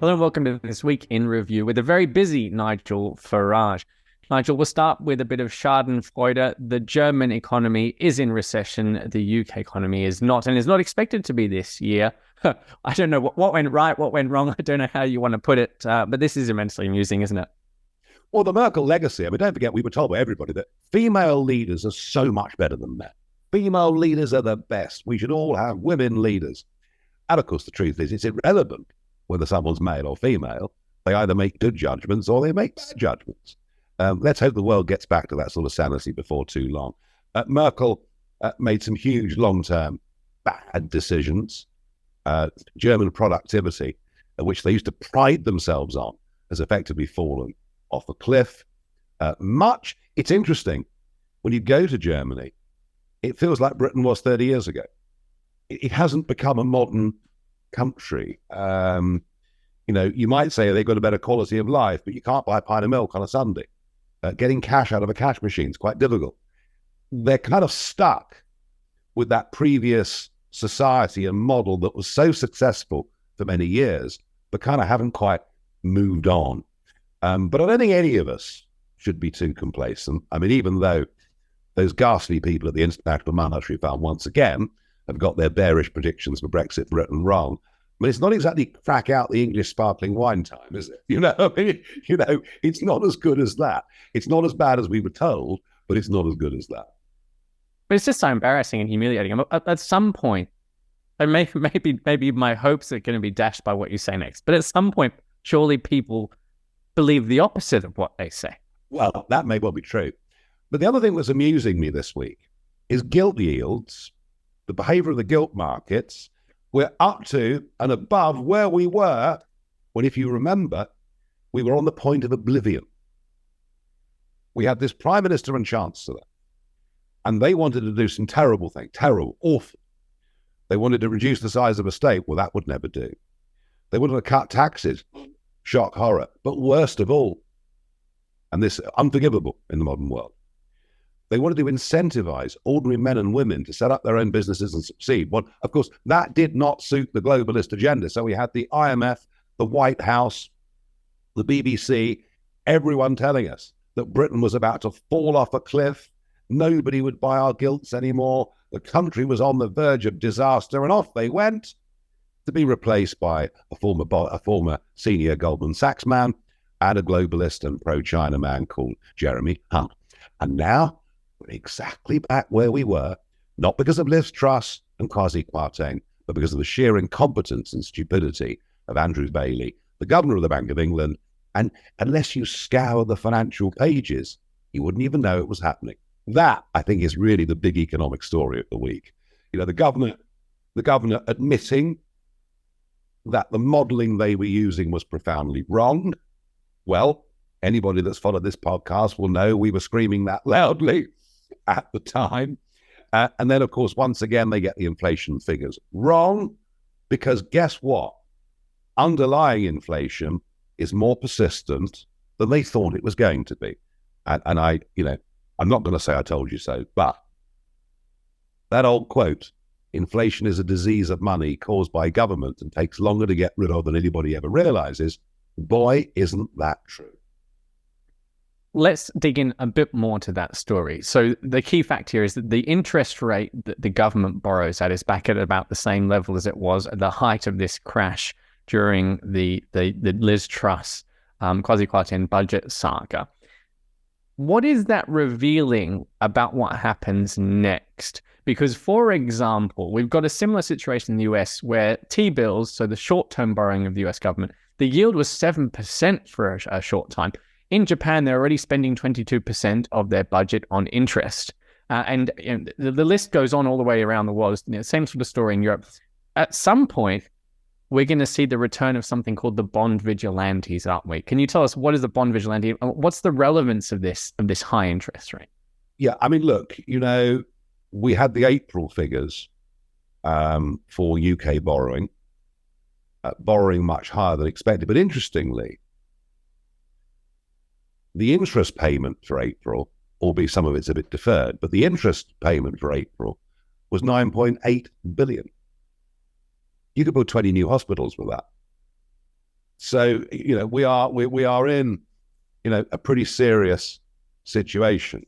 Hello and welcome to This Week in Review with a very busy Nigel Farage. Nigel, we'll start with a bit of Schadenfreude. The German economy is in recession. The UK economy is not, and is not expected to be this year. I don't know what went right, what went wrong. I don't know how you want to put it, but this is immensely amusing, isn't it? Well, the Merkel legacy, don't forget, we were told by everybody that female leaders are so much better than men. Female leaders are the best. We should all have women leaders. And of course, the truth is, it's irrelevant whether someone's male or female. They either make good judgments or they make bad judgments. Let's hope the world gets back to that sort of sanity before too long. Merkel made some huge long-term bad decisions. German productivity, which they used to pride themselves on, has effectively fallen off a cliff. It's interesting, when you go to Germany, it feels like Britain was 30 years ago. It hasn't become a modern country. You might say they've got a better quality of life, but you can't buy a pint of milk on a Sunday. Getting cash out of a cash machine is quite difficult. They're kind of stuck with that previous society and model that was so successful for many years, but kind of haven't quite moved on. But I don't think any of us should be too complacent. Even though those ghastly people at the International Monetary Fund once again have got their bearish predictions for Brexit Britain wrong. It's not exactly crack out the English sparkling wine time, is it? It's not as good as that. It's not as bad as we were told, but it's not as good as that. But it's just so embarrassing and humiliating. At some point, and maybe my hopes are going to be dashed by what you say next, but at some point, surely people believe the opposite of what they say. Well, that may well be true. But the other thing that's amusing me this week is gilt yields, the behavior of the gilt markets. We're up to and above where we were when, if you remember, we were on the point of oblivion. We had this Prime Minister and Chancellor, and they wanted to do some terrible things, terrible, awful. They wanted to reduce the size of a state. Well, that would never do. They wanted to cut taxes. Shock, horror. But worst of all, and this is unforgivable in the modern world, they wanted to incentivize ordinary men and women to set up their own businesses and succeed. Well, of course, that did not suit the globalist agenda. So we had the IMF, the White House, the BBC, everyone telling us that Britain was about to fall off a cliff. Nobody would buy our gilts anymore. The country was on the verge of disaster, and off they went to be replaced by a former senior Goldman Sachs man and a globalist and pro-China man called Jeremy Hunt. And now we're exactly back where we were, not because of Liz Truss and Kwarteng, but because of the sheer incompetence and stupidity of Andrew Bailey, the governor of the Bank of England. And unless you scour the financial pages, you wouldn't even know it was happening. That, I think, is really the big economic story of the week. The governor admitting that the modelling they were using was profoundly wrong. Well, anybody that's followed this podcast will know we were screaming that loudly at the time. And then, of course, once again, they get the inflation figures wrong, because guess what? Underlying inflation is more persistent than they thought it was going to be. And I'm not going to say I told you so, but that old quote, inflation is a disease of money caused by government and takes longer to get rid of than anybody ever realizes, boy, isn't that true. Let's dig in a bit more to that story. So the key fact here is that the interest rate that the government borrows at is back at about the same level as it was at the height of this crash during the Liz Truss, Kwasi Kwarteng budget saga. What is that revealing about what happens next? Because, for example, we've got a similar situation in the US where T-bills, so the short-term borrowing of the US government, the yield was 7% for a short time. In Japan, they're already spending 22% of their budget on interest. And the list goes on all the way around the world. Same sort of story in Europe. At some point, we're going to see the return of something called the bond vigilantes, aren't we? Can you tell us, what is the bond vigilante? What's the relevance of this high interest rate? Yeah, look, we had the April figures for UK borrowing much higher than expected. But interestingly, the interest payment for April, albeit some of it's a bit deferred, but the interest payment for April was 9.8 billion. You could build 20 new hospitals with that. So, we are in, a pretty serious situation.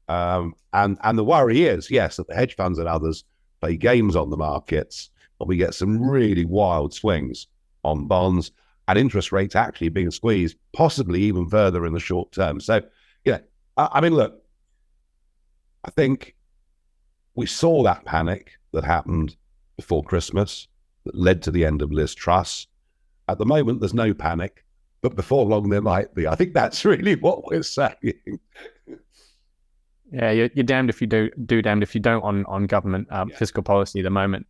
And the worry is, yes, that the hedge funds and others play games on the markets, and we get some really wild swings on bonds and interest rates actually being squeezed, possibly even further in the short term. So, look, I think we saw that panic that happened before Christmas that led to the end of Liz Truss. At the moment, there's no panic, but before long there might be. I think that's really what we're saying. Yeah, you're damned if you do, damned if you don't on government fiscal policy at the moment.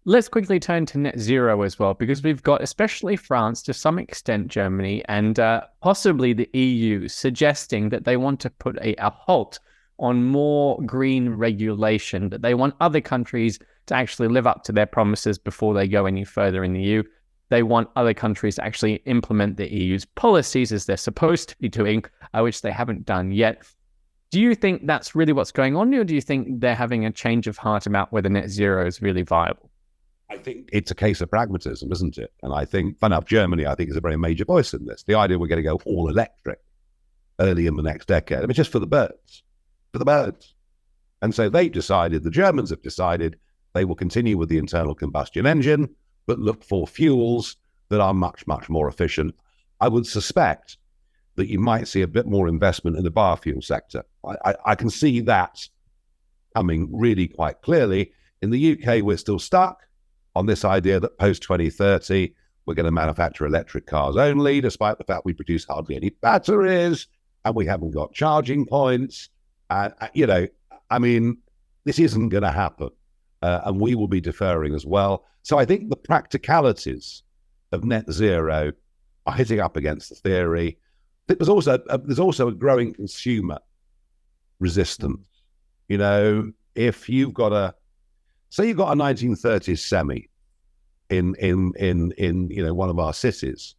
Let's quickly turn to net zero as well, because we've got, especially France, to some extent Germany, and possibly the EU suggesting that they want to put a halt on more green regulation, that they want other countries to actually live up to their promises before they go any further in the EU. They want other countries to actually implement the EU's policies as they're supposed to be doing, which they haven't done yet. Do you think that's really what's going on, or do you think they're having a change of heart about whether net zero is really viable? I think it's a case of pragmatism, isn't it? And I think, fun enough, Germany, I think, is a very major voice in this. The idea we're going to go all electric early in the next decade. I mean, just for the birds. And so the Germans have decided they will continue with the internal combustion engine, but look for fuels that are much, much more efficient. I would suspect that you might see a bit more investment in the biofuel sector. I can see that coming really quite clearly. In the UK, we're still stuck on this idea that post-2030, we're going to manufacture electric cars only, despite the fact we produce hardly any batteries and we haven't got charging points. This isn't going to happen. And we will be deferring as well. So I think the practicalities of net zero are hitting up against the theory. There's also a growing consumer resistance. If you've got a 1930s semi in one of our cities,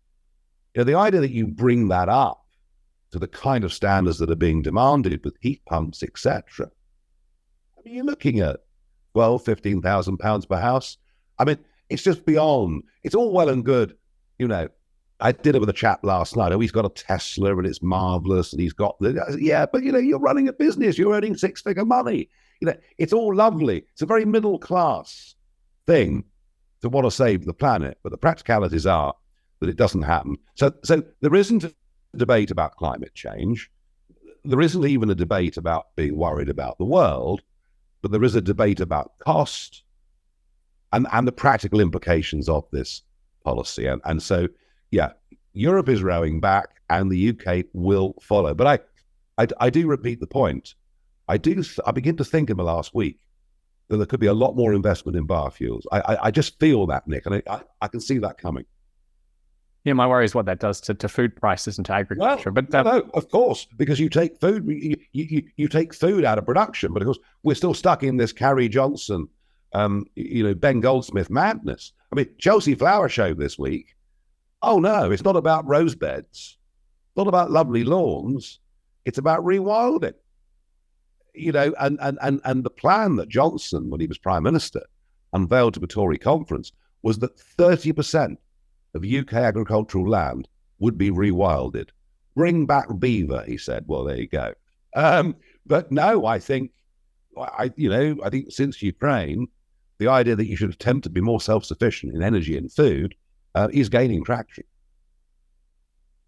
the idea that you bring that up to the kind of standards that are being demanded with heat pumps, etc. You're looking at £12,000-15,000 per house. It's just beyond. It's all well and good. I did it with a chap last night. He's got a Tesla and it's marvelous, and he's got but you're running a business. You're earning six-figure money. It's all lovely. It's a very middle class thing to want to save the planet, but the practicalities are that it doesn't happen. So there isn't a debate about climate change. There isn't even a debate about being worried about the world, but there is a debate about cost and the practical implications of this policy. And so, Europe is rowing back and the UK will follow. But I do repeat the point. I begin to think in the last week that there could be a lot more investment in biofuels. I just feel that, Nick, and I can see that coming. Yeah, my worry is what that does to food prices and to agriculture. Well, no, of course, because you take food, you take food out of production, but of course we're still stuck in this Carrie Johnson, Ben Goldsmith madness. Chelsea Flower Show this week. Oh no, it's not about rose beds, not about lovely lawns. It's about rewilding. And the plan that Johnson, when he was Prime Minister, unveiled to the Tory conference was that 30% of UK agricultural land would be rewilded. Bring back beaver, he said. Well, there you go. But no, I think since Ukraine, the idea that you should attempt to be more self-sufficient in energy and food is gaining traction.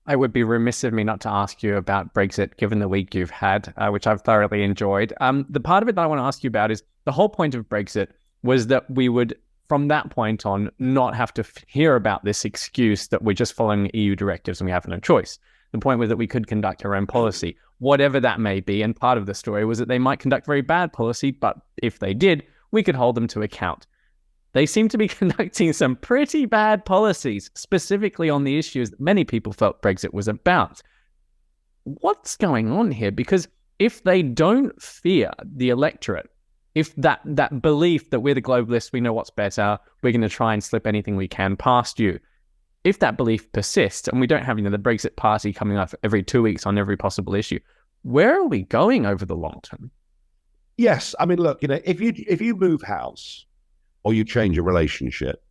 I would be remiss of me not to ask you about Brexit, given the week you've had, which I've thoroughly enjoyed. The part of it that I want to ask you about is the whole point of Brexit was that we would, from that point on, not have to hear about this excuse that we're just following EU directives and we have no choice. The point was that we could conduct our own policy, whatever that may be. And part of the story was that they might conduct very bad policy, but if they did, we could hold them to account. They seem to be conducting some pretty bad policies, specifically on the issues that many people felt Brexit was about. What's going on here? Because if they don't fear the electorate, if that belief that we're the globalists, we know what's better, we're going to try and slip anything we can past you, if that belief persists and we don't have the Brexit party coming up every 2 weeks on every possible issue, where are we going over the long term? Yes, look, if you move house, or you change a relationship,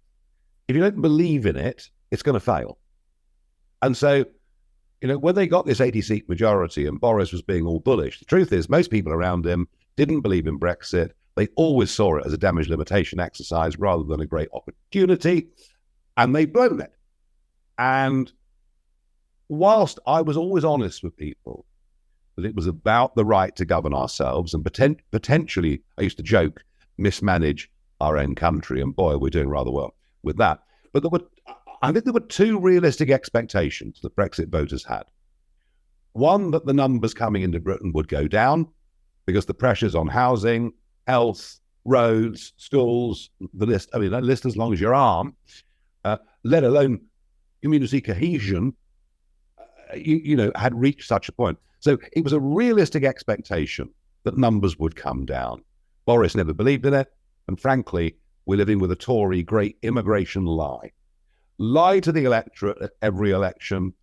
if you don't believe in it, it's going to fail. And so, when they got this 80-seat majority and Boris was being all bullish, the truth is most people around him didn't believe in Brexit. They always saw it as a damage limitation exercise rather than a great opportunity, and they've blown it. And whilst I was always honest with people that it was about the right to govern ourselves and potentially, I used to joke, mismanage our own country, and boy, we're doing rather well with that. But I think there were two realistic expectations that Brexit voters had. One, that the numbers coming into Britain would go down because the pressures on housing, health, roads, schools, the list, that list as long as your arm, let alone community cohesion, had reached such a point. So it was a realistic expectation that numbers would come down. Boris never believed in it. And frankly, we're living with a Tory great immigration lie to the electorate at every election.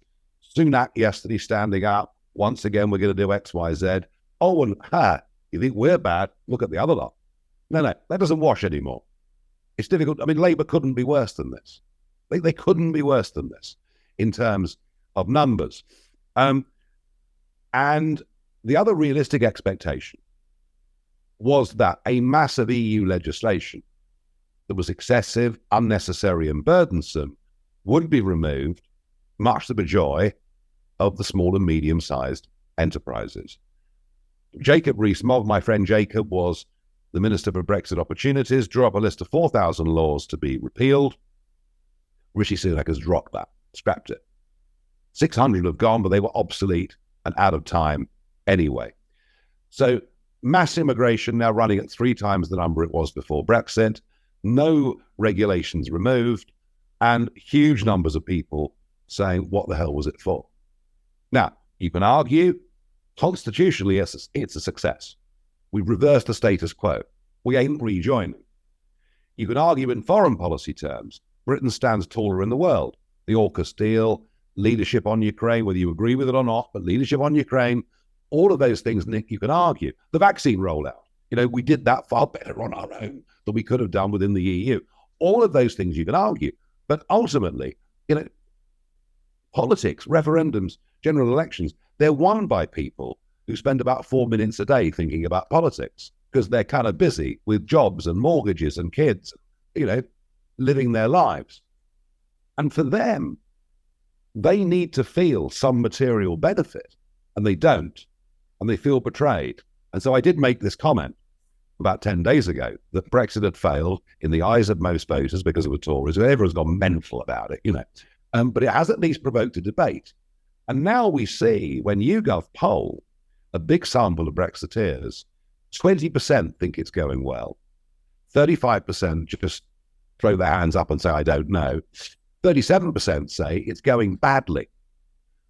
Sunak yesterday standing up, once again, we're going to do X, Y, Z. Oh, and you think we're bad? Look at the other lot. No, that doesn't wash anymore. It's difficult. Labour couldn't be worse than this. They couldn't be worse than this in terms of numbers. And the other realistic expectation was that a massive EU legislation that was excessive, unnecessary, and burdensome would be removed, much to the joy of the small and medium-sized enterprises. Jacob Rees-Mogg, my friend Jacob, was the Minister for Brexit Opportunities, drew up a list of 4,000 laws to be repealed. Rishi Sunak has dropped that, scrapped it. 600 have gone, but they were obsolete and out of time anyway. So mass immigration now running at 3 times the number it was before Brexit, no regulations removed, and huge numbers of people saying, what the hell was it for? Now, you can argue, constitutionally, it's a success. We've reversed the status quo. We ain't rejoining. You can argue in foreign policy terms, Britain stands taller in the world. The AUKUS deal, leadership on Ukraine, whether you agree with it or not, but leadership on Ukraine, all of those things, Nick, you can argue. The vaccine rollout, we did that far better on our own than we could have done within the EU. All of those things you can argue. But ultimately, politics, referendums, general elections, they're won by people who spend about 4 minutes a day thinking about politics because they're kind of busy with jobs and mortgages and kids, living their lives. And for them, they need to feel some material benefit, and they don't, and they feel betrayed. And so I did make this comment about 10 days ago that Brexit had failed in the eyes of most voters because of the Tories. Everyone's gone mental about it, but it has at least provoked a debate. And now we see, when YouGov poll a big sample of Brexiteers, 20% think it's going well. 35% just throw their hands up and say, I don't know. 37% say it's going badly.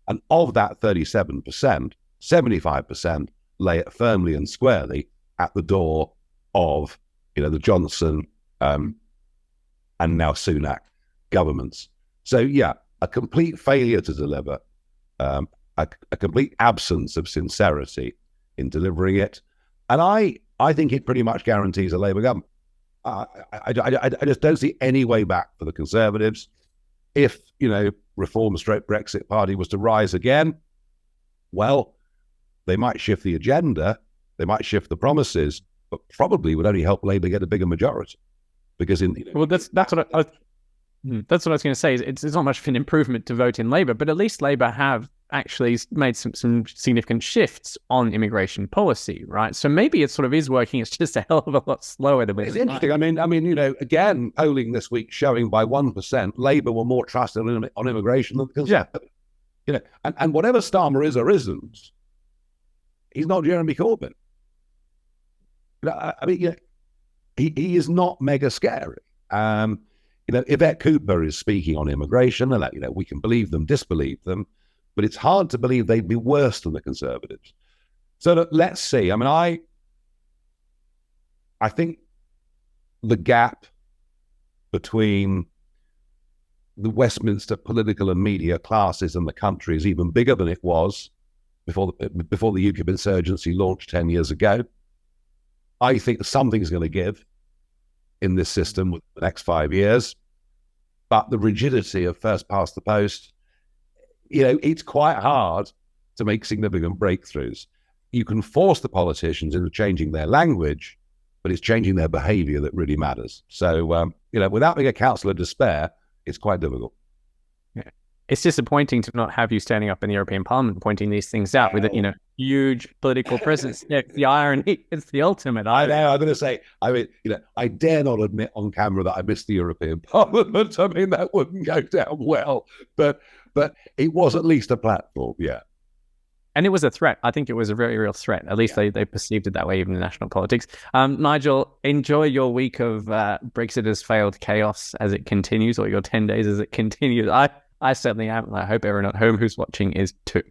And of that 37%, 75% lay it firmly and squarely at the door of, the Johnson and now Sunak governments. So, yeah, a complete failure to deliver, a complete absence of sincerity in delivering it. And I think it pretty much guarantees a Labour government. I just don't see any way back for the Conservatives. If, Reform stroke Brexit Party was to rise again, well, they might shift the agenda, they might shift the promises, but probably would only help Labour get a bigger majority. Because well, that's what I was going to say. It's not much of an improvement to vote in Labour, but at least Labour have actually made some significant shifts on immigration policy, right? So maybe it sort of is working. It's just a hell of a lot slower than it's interesting. I mean, again, polling this week showing by 1%, Labour were more trusted on immigration than the Conservatives. And whatever Starmer is or isn't, he's not Jeremy Corbyn. He is not mega scary. Yvette Cooper is speaking on immigration, and we can believe them, disbelieve them, but it's hard to believe they'd be worse than the Conservatives. So let's see. I think the gap between the Westminster political and media classes and the country is even bigger than it was before the UKIP insurgency launched 10 years ago. I think something's going to give in this system within the next 5 years, but the rigidity of first past the post, it's quite hard to make significant breakthroughs. You can force the politicians into changing their language, but it's changing their behavior that really matters. So, without being a counsel of despair, it's quite difficult. Yeah. It's disappointing to not have you standing up in the European Parliament pointing these things out with a huge political presence. Yeah, the irony, it's the ultimate irony. I know, I'm going to say, I dare not admit on camera that I missed the European Parliament. I mean, that wouldn't go down well, but it was at least a platform, yeah. And it was a threat. I think it was a very real threat. At least they perceived it that way, even in national politics. Nigel, enjoy your week of Brexit has failed chaos as it continues, or your 10 days as it continues. I certainly am. I hope everyone at home who's watching is too.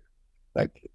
Thank you.